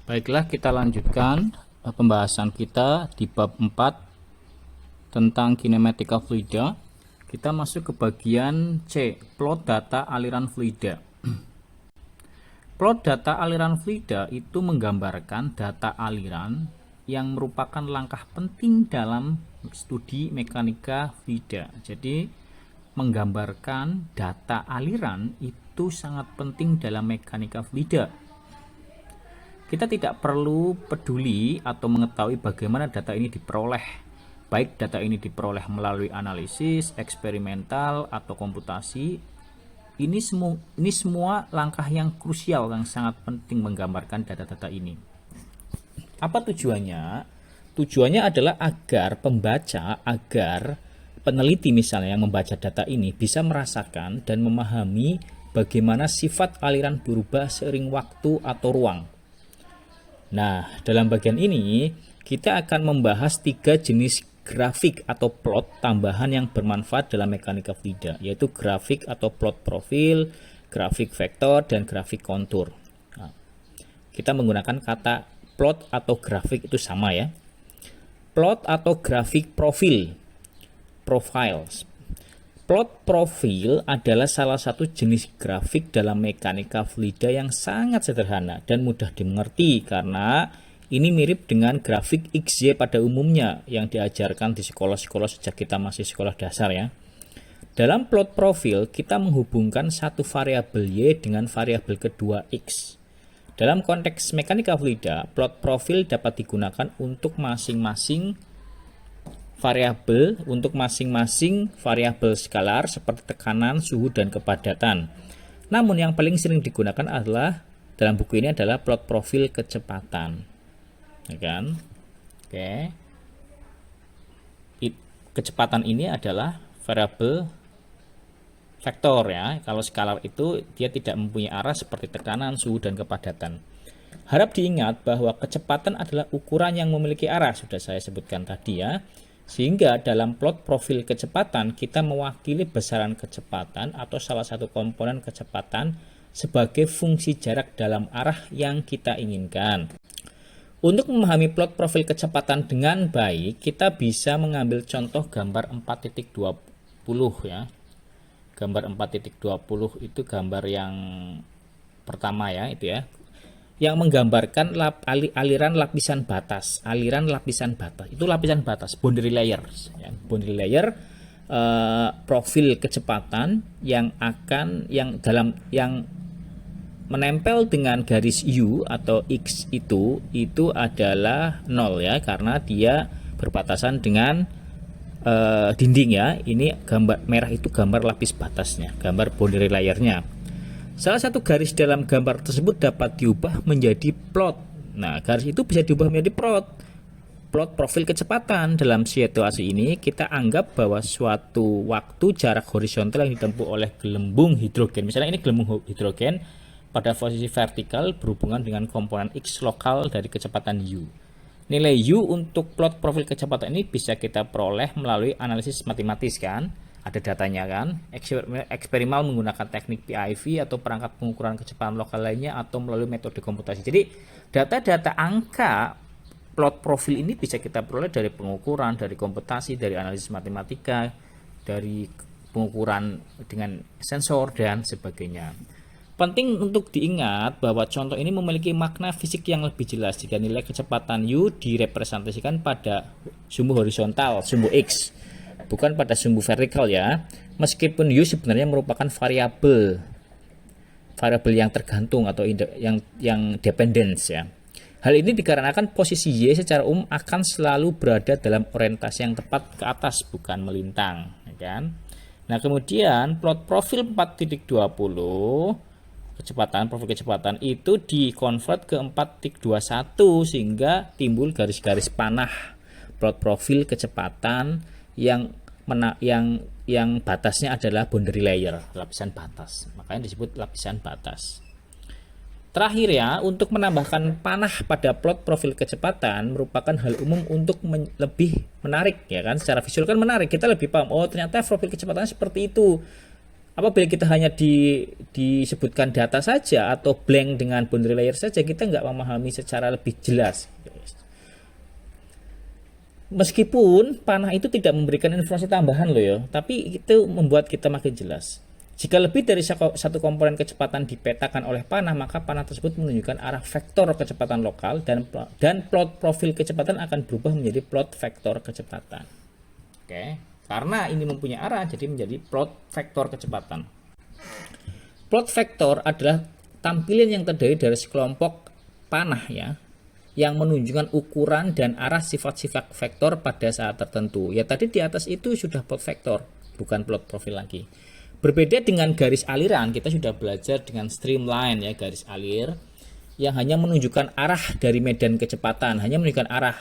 Baiklah, kita lanjutkan pembahasan kita di bab 4 tentang kinematika fluida. Kita masuk ke bagian C, plot data aliran fluida. Plot data aliran fluida itu menggambarkan data aliran yang merupakan langkah penting dalam studi mekanika fluida. Jadi, menggambarkan data aliran itu sangat penting dalam mekanika fluida. Kita tidak perlu peduli atau mengetahui bagaimana data ini diperoleh, baik data ini diperoleh melalui analisis, eksperimental, atau komputasi. Ini semua langkah yang krusial, yang sangat penting menggambarkan data-data ini. Apa tujuannya? Tujuannya adalah agar pembaca, agar peneliti misalnya yang membaca data ini bisa merasakan dan memahami bagaimana sifat aliran berubah seiring waktu atau ruang. Nah, dalam bagian ini kita akan membahas 3 jenis grafik atau plot tambahan yang bermanfaat dalam mekanika fluida, yaitu grafik atau plot profil, grafik vektor, dan grafik kontur. Nah, kita menggunakan kata plot atau grafik itu sama ya. Plot atau grafik profil, profiles. Plot profil adalah salah satu jenis grafik dalam mekanika fluida yang sangat sederhana dan mudah dimengerti karena ini mirip dengan grafik XY pada umumnya yang diajarkan di sekolah-sekolah sejak kita masih sekolah dasar ya. Dalam plot profil, kita menghubungkan satu variabel Y dengan variabel kedua X. Dalam konteks mekanika fluida, plot profil dapat digunakan untuk masing-masing variabel skalar seperti tekanan, suhu, dan kepadatan. Namun yang paling sering digunakan adalah dalam buku ini adalah plot profil kecepatan. Ya kan? Oke. Kecepatan ini adalah variabel vektor ya. Kalau skalar itu dia tidak mempunyai arah seperti tekanan, suhu, dan kepadatan. Harap diingat bahwa kecepatan adalah ukuran yang memiliki arah, sudah saya sebutkan tadi ya. Sehingga dalam plot profil kecepatan kita mewakili besaran kecepatan atau salah satu komponen kecepatan sebagai fungsi jarak dalam arah yang kita inginkan. Untuk memahami plot profil kecepatan dengan baik, kita bisa mengambil contoh gambar 4.20 ya. Gambar 4.20 itu gambar yang pertama ya, itu ya. Yang menggambarkan aliran lapisan batas. Itu lapisan batas, boundary layers ya. Boundary layer profil kecepatan yang menempel dengan garis U atau X itu adalah 0 ya, karena dia berbatasan dengan dinding ya. Ini gambar merah itu gambar lapis batasnya, gambar boundary layernya. Salah satu garis dalam gambar tersebut dapat diubah menjadi plot. Nah, garis itu bisa diubah menjadi plot profil kecepatan. Dalam situasi ini, kita anggap bahwa suatu waktu jarak horizontal yang ditempuh oleh gelembung hidrogen, misalnya ini gelembung hidrogen pada posisi vertikal berhubungan dengan komponen X lokal dari kecepatan U. Nilai U untuk plot profil kecepatan ini bisa kita peroleh melalui analisis matematis kan. Ada datanya kan, eksperimental menggunakan teknik PIV atau perangkat pengukuran kecepatan lokal lainnya atau melalui metode komputasi. Jadi data-data angka plot profil ini bisa kita peroleh dari pengukuran, dari komputasi, dari analisis matematika, dari pengukuran dengan sensor dan sebagainya. Penting untuk diingat bahwa contoh ini memiliki makna fisik yang lebih jelas jika nilai kecepatan U direpresentasikan pada sumbu horizontal, sumbu X, bukan pada sumbu vertikal ya. Meskipun U sebenarnya merupakan variabel yang tergantung atau yang dependence ya. Hal ini dikarenakan posisi Y secara umum akan selalu berada dalam orientasi yang tepat ke atas, bukan melintang ya kan. Nah, kemudian plot profil 4.20 profil kecepatan itu dikonvert ke 4.21 sehingga timbul garis-garis panah plot profil kecepatan yang batasnya adalah boundary layer, lapisan batas. Makanya disebut lapisan batas. Terakhir ya, untuk menambahkan panah pada plot profil kecepatan merupakan hal umum untuk lebih menarik ya kan. Secara visual kan menarik, kita lebih paham, oh ternyata profil kecepatannya seperti itu. Apabila kita hanya disebutkan data saja atau blank dengan boundary layer saja, kita nggak memahami secara lebih jelas. Meskipun panah itu tidak memberikan informasi tambahan loh ya, tapi itu membuat kita makin jelas. Jika lebih dari satu komponen kecepatan dipetakan oleh panah, maka panah tersebut menunjukkan arah vektor kecepatan lokal dan plot profil kecepatan akan berubah menjadi plot vektor kecepatan. Oke, karena ini mempunyai arah, jadi menjadi plot vektor kecepatan. Plot vektor adalah tampilan yang terdiri dari sekelompok panah ya, yang menunjukkan ukuran dan arah sifat-sifat vektor pada saat tertentu. Ya tadi di atas itu sudah plot vektor, bukan plot profil lagi. Berbeda dengan garis aliran, kita sudah belajar dengan streamline ya, garis alir yang hanya menunjukkan arah dari medan kecepatan, hanya menunjukkan arah.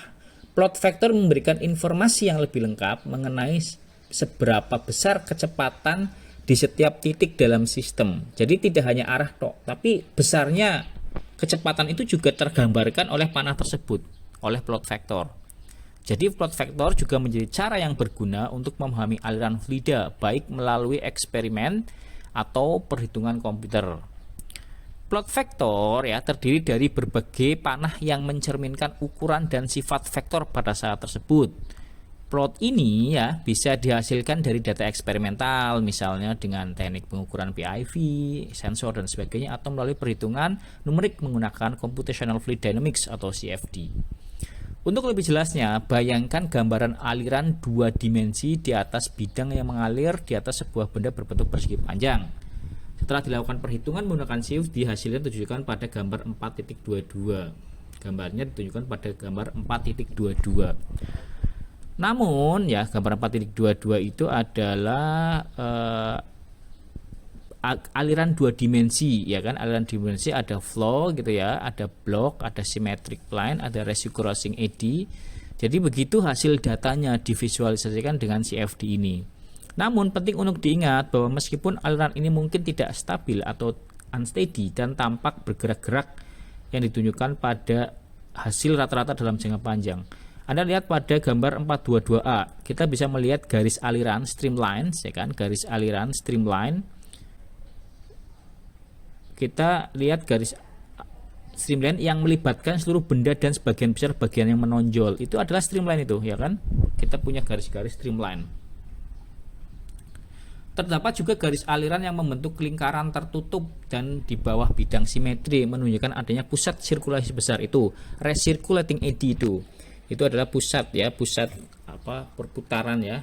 Plot vektor memberikan informasi yang lebih lengkap mengenai seberapa besar kecepatan di setiap titik dalam sistem. Jadi tidak hanya arah tok, tapi besarnya kecepatan itu juga tergambarkan oleh panah tersebut, oleh plot vektor. Jadi plot vektor juga menjadi cara yang berguna untuk memahami aliran fluida, baik melalui eksperimen atau perhitungan komputer. Plot vektor ya terdiri dari berbagai panah yang mencerminkan ukuran dan sifat vektor pada saat tersebut. Plot ini ya bisa dihasilkan dari data eksperimental, misalnya dengan teknik pengukuran PIV, sensor dan sebagainya, atau melalui perhitungan numerik menggunakan computational fluid dynamics atau CFD. Untuk lebih jelasnya, bayangkan gambaran aliran dua dimensi di atas bidang yang mengalir di atas sebuah benda berbentuk persegi panjang. Setelah dilakukan perhitungan menggunakan CFD, hasilnya ditunjukkan pada gambar 4.22. Gambarnya ditunjukkan pada gambar 4.22. Namun ya, gambar 4.22 itu adalah aliran dua dimensi ya kan, aliran dimensi ada flow gitu ya, ada block, ada symmetric line, ada reciprocating eddy. Jadi begitu hasil datanya divisualisasikan dengan CFD ini. Namun penting untuk diingat bahwa meskipun aliran ini mungkin tidak stabil atau unsteady dan tampak bergerak-gerak yang ditunjukkan pada hasil rata-rata dalam jangka panjang. Anda lihat pada gambar 422A, kita bisa melihat garis aliran streamlines ya kan, garis aliran streamline. Kita lihat garis streamline yang melibatkan seluruh benda dan sebagian besar bagian yang menonjol. Itu adalah streamline itu, ya kan? Kita punya garis-garis streamline. Terdapat juga garis aliran yang membentuk lingkaran tertutup dan di bawah bidang simetri menunjukkan adanya pusat sirkulasi besar itu, recirculating eddy itu. Itu adalah pusat ya, pusat perputaran ya.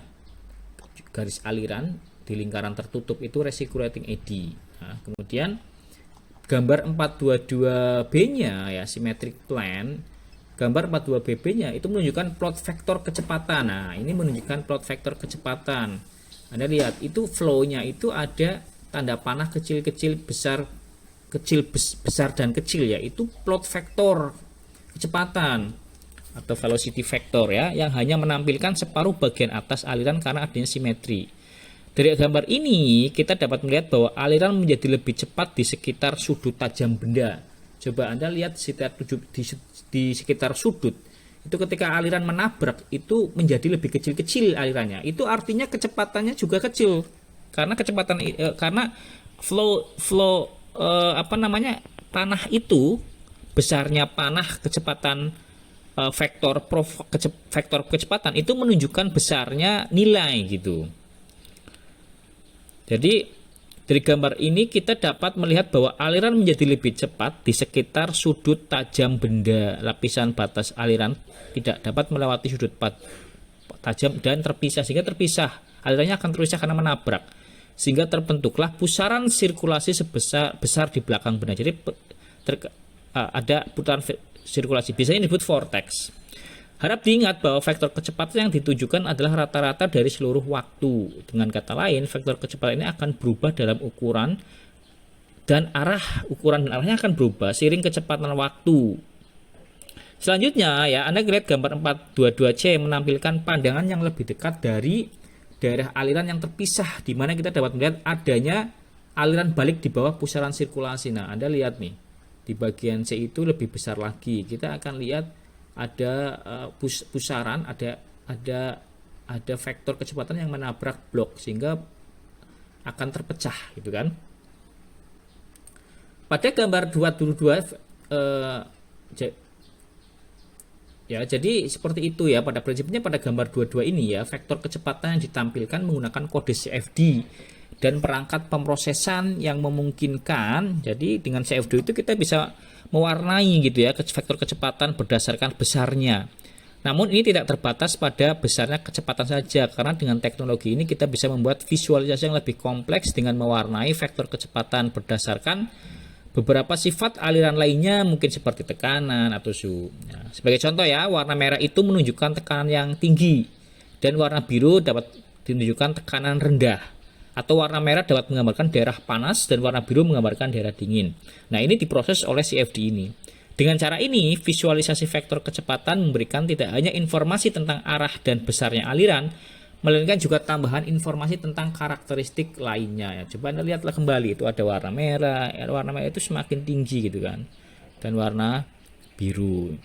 Garis aliran di lingkaran tertutup itu recirculating eddy. Nah, kemudian gambar 422B-nya ya, symmetric plane. Gambar 422B-nya itu menunjukkan plot vektor kecepatan. Nah, ini menunjukkan plot vektor kecepatan. Anda lihat, itu flow-nya itu ada tanda panah kecil-kecil, besar, kecil, besar dan kecil ya. Itu plot vektor kecepatan atau velocity vector ya, yang hanya menampilkan separuh bagian atas aliran karena adanya simetri. Dari gambar ini kita dapat melihat bahwa aliran menjadi lebih cepat di sekitar sudut tajam benda. Coba Anda lihat di sekitar sudut. Itu ketika aliran menabrak itu menjadi lebih kecil-kecil alirannya. Itu artinya kecepatannya juga kecil. Karena kecepatan karena flow panah itu, besarnya panah kecepatan vektor kecepatan itu menunjukkan besarnya nilai gitu. Jadi dari gambar ini kita dapat melihat bahwa aliran menjadi lebih cepat di sekitar sudut tajam benda. Lapisan batas aliran tidak dapat melewati sudut tajam dan terpisah, sehingga terpisah. Alirannya akan terpisah karena menabrak, sehingga terbentuklah pusaran sirkulasi besar di belakang benda. Jadi ada putaran sirkulasi, biasanya disebut vortex. Harap diingat bahwa vektor kecepatan yang ditujukan adalah rata-rata dari seluruh waktu. Dengan kata lain, vektor kecepatan ini akan berubah dalam ukuran dan arahnya akan berubah seiring kecepatan waktu. Selanjutnya ya, Anda lihat gambar 422C menampilkan pandangan yang lebih dekat dari daerah aliran yang terpisah, di mana kita dapat melihat adanya aliran balik di bawah pusaran sirkulasi. Nah, Anda lihat nih, di bagian C itu lebih besar lagi. Kita akan lihat ada pusaran, ada vektor kecepatan yang menabrak blok, sehingga akan terpecah gitu kan. Pada gambar 222 ya, jadi seperti itu ya pada prinsipnya. Pada gambar 22 ini ya, vektor kecepatan yang ditampilkan menggunakan kode CFD dan perangkat pemrosesan yang memungkinkan. Jadi dengan CFD itu kita bisa mewarnai gitu ya vektor kecepatan berdasarkan besarnya. Namun ini tidak terbatas pada besarnya kecepatan saja, karena dengan teknologi ini kita bisa membuat visualisasi yang lebih kompleks dengan mewarnai vektor kecepatan berdasarkan beberapa sifat aliran lainnya, mungkin seperti tekanan atau suhu. Nah, sebagai contoh ya, warna merah itu menunjukkan tekanan yang tinggi, dan warna biru dapat menunjukkan tekanan rendah. Atau warna merah dapat menggambarkan daerah panas, dan warna biru menggambarkan daerah dingin. Nah, ini diproses oleh CFD ini. Dengan cara ini, visualisasi vektor kecepatan memberikan tidak hanya informasi tentang arah dan besarnya aliran, melainkan juga tambahan informasi tentang karakteristik lainnya ya. Coba Anda lihatlah kembali, itu ada warna merah itu semakin tinggi gitu kan, dan warna biru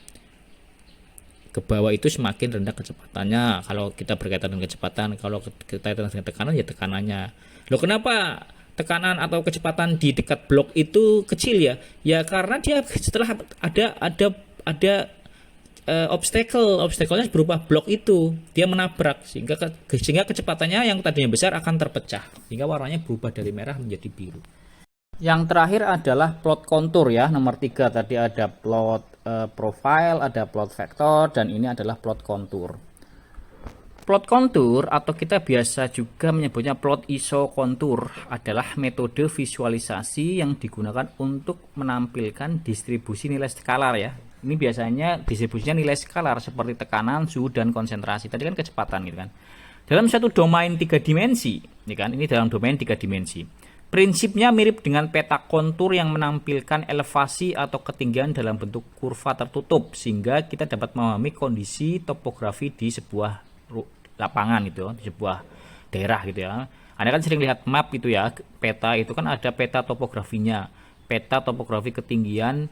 ke bawah itu semakin rendah kecepatannya kalau kita berkaitan dengan kecepatan. Kalau kita dengan tekanan ya tekanannya. Loh, kenapa tekanan atau kecepatan di dekat blok itu kecil ya? Ya karena dia setelah ada obstacle-nya berupa blok itu, dia menabrak sehingga kecepatannya yang tadinya besar akan terpecah sehingga warnanya berubah dari merah menjadi biru. Yang terakhir adalah plot kontur ya, nomor 3 tadi ada plot profile, ada plot vektor, dan ini adalah plot kontur. Plot kontur atau kita biasa juga menyebutnya plot isokontur adalah metode visualisasi yang digunakan untuk menampilkan distribusi nilai skalar ya. Ini biasanya distribusinya nilai skalar seperti tekanan, suhu, dan konsentrasi. Tadi kan kecepatan gitu kan. Dalam satu domain 3 dimensi, ini kan, ini dalam domain 3 dimensi. Prinsipnya mirip dengan peta kontur yang menampilkan elevasi atau ketinggian dalam bentuk kurva tertutup, sehingga kita dapat memahami kondisi topografi di sebuah lapangan gitu, di sebuah daerah gitu ya. Anda kan sering lihat map gitu ya, peta itu kan ada peta topografinya, peta topografi ketinggian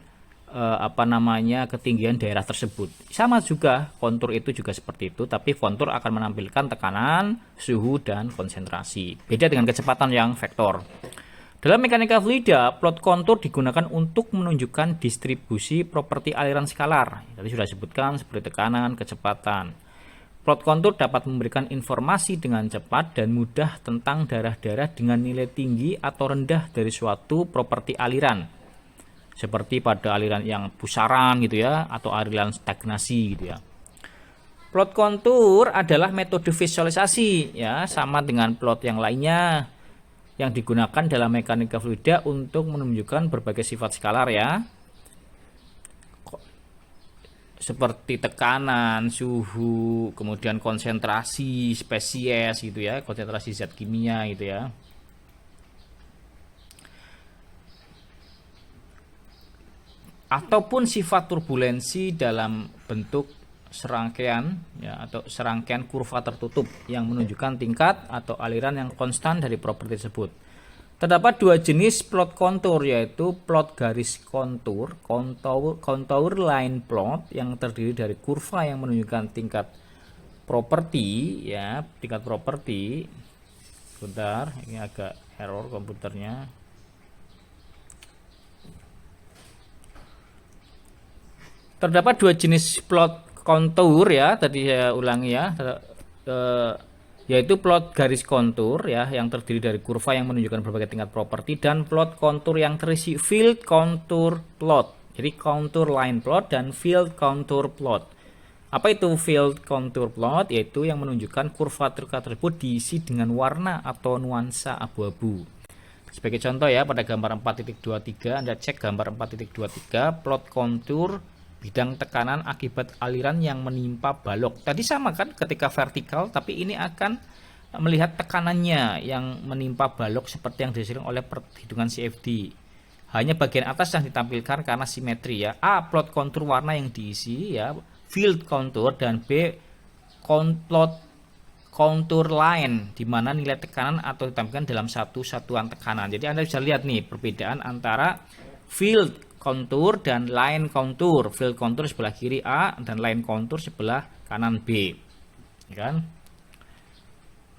ketinggian daerah tersebut. Sama juga kontur itu juga seperti itu, tapi kontur akan menampilkan tekanan, suhu, dan konsentrasi. Beda dengan kecepatan yang vektor. Dalam mekanika fluida, plot kontur digunakan untuk menunjukkan distribusi properti aliran skalar. Tadi sudah disebutkan seperti tekanan, kecepatan. Plot kontur dapat memberikan informasi dengan cepat dan mudah tentang daerah-daerah dengan nilai tinggi atau rendah dari suatu properti aliran, seperti pada aliran yang pusaran gitu ya, atau aliran stagnasi gitu ya. Plot kontur adalah metode visualisasi ya, sama dengan plot yang lainnya yang digunakan dalam mekanika fluida untuk menunjukkan berbagai sifat skalar ya, seperti tekanan, suhu, kemudian konsentrasi spesies gitu ya, konsentrasi zat kimia gitu ya. Ataupun sifat turbulensi dalam bentuk serangkaian ya, atau serangkaian kurva tertutup yang menunjukkan tingkat atau aliran yang konstan dari properti tersebut. Terdapat dua jenis plot kontur, yaitu plot garis kontur, contour line plot yang terdiri dari kurva yang menunjukkan tingkat properti ya, tingkat properti. Bentar, ini agak error komputernya. Terdapat dua jenis plot kontur ya, tadi saya ulangi ya, yaitu plot garis kontur ya, yang terdiri dari kurva yang menunjukkan berbagai tingkat properti, dan plot kontur yang terisi field contour plot. Jadi contour line plot dan field contour plot. Apa itu field contour plot? Yaitu yang menunjukkan kurva tersebut diisi dengan warna atau nuansa abu-abu. Sebagai contoh ya, pada gambar 4.23 Anda cek gambar 4.23 plot kontur bidang tekanan akibat aliran yang menimpa balok. Tadi sama kan ketika vertikal, tapi ini akan melihat tekanannya yang menimpa balok seperti yang dihasilkan oleh perhitungan CFD. Hanya bagian atas yang ditampilkan karena simetri ya. A. Plot kontur warna yang diisi ya, field contour, dan B. Plot contour line di mana nilai tekanan atau ditampilkan dalam satu satuan tekanan. Jadi Anda bisa lihat nih perbedaan antara field kontur dan line kontur. Field kontur sebelah kiri A dan line kontur sebelah kanan B, kan?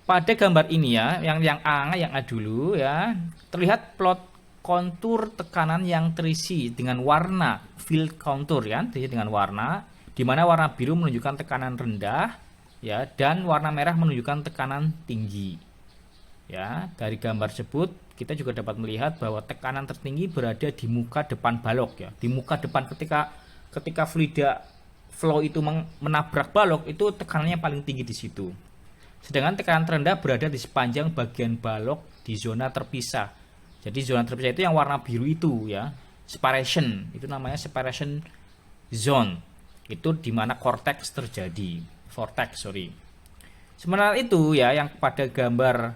pada gambar ini ya, yang A dulu ya, terlihat plot kontur tekanan yang terisi dengan warna field contour ya, terisi dengan warna, di mana warna biru menunjukkan tekanan rendah ya, dan warna merah menunjukkan tekanan tinggi. Ya, dari gambar tersebut kita juga dapat melihat bahwa tekanan tertinggi berada di muka depan balok ya. Di muka depan ketika fluida flow itu menabrak balok, itu tekanannya paling tinggi di situ. Sedangkan tekanan terendah berada di sepanjang bagian balok di zona terpisah. Jadi zona terpisah itu yang warna biru itu ya, separation, itu namanya separation zone. Itu di mana vortex terjadi. Sementara itu ya, yang pada gambar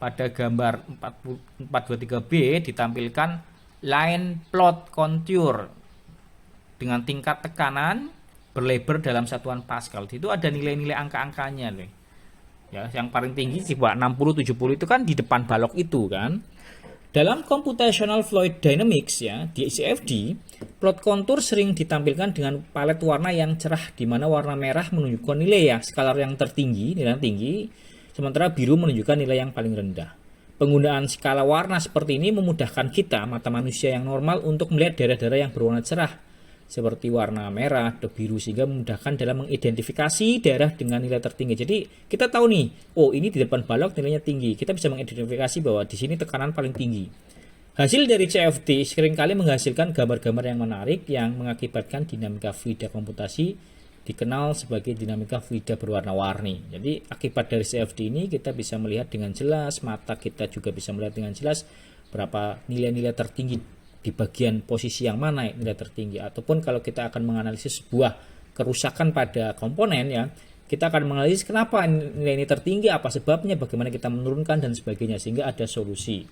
423B ditampilkan line plot contour dengan tingkat tekanan berlebar dalam satuan Pascal. Itu ada nilai-nilai angka-angkanya loh. Ya, yang paling tinggi di bawah 60-70 itu kan di depan balok itu kan. Dalam computational fluid dynamics ya, di CFD, plot kontur sering ditampilkan dengan palet warna yang cerah, di mana warna merah menunjukkan nilai skalar yang tertinggi, nilai yang tinggi, sementara biru menunjukkan nilai yang paling rendah. Penggunaan skala warna seperti ini memudahkan kita, mata manusia yang normal, untuk melihat daerah-daerah yang berwarna cerah seperti warna merah atau biru, sehingga memudahkan dalam mengidentifikasi daerah dengan nilai tertinggi. Jadi kita tahu nih, oh ini di depan balok nilainya tinggi. Kita bisa mengidentifikasi bahwa di sini tekanan paling tinggi. Hasil dari CFD seringkali menghasilkan gambar-gambar yang menarik yang mengakibatkan dinamika fluida komputasi dikenal sebagai dinamika fluida berwarna-warni. Jadi akibat dari CFD ini kita bisa melihat dengan jelas, mata kita juga bisa melihat dengan jelas berapa nilai-nilai tertinggi di bagian posisi yang mana nilai tertinggi. Ataupun kalau kita akan menganalisis sebuah kerusakan pada komponen ya, kita akan menganalisis kenapa nilai ini tertinggi, apa sebabnya, bagaimana kita menurunkan dan sebagainya, sehingga ada solusi.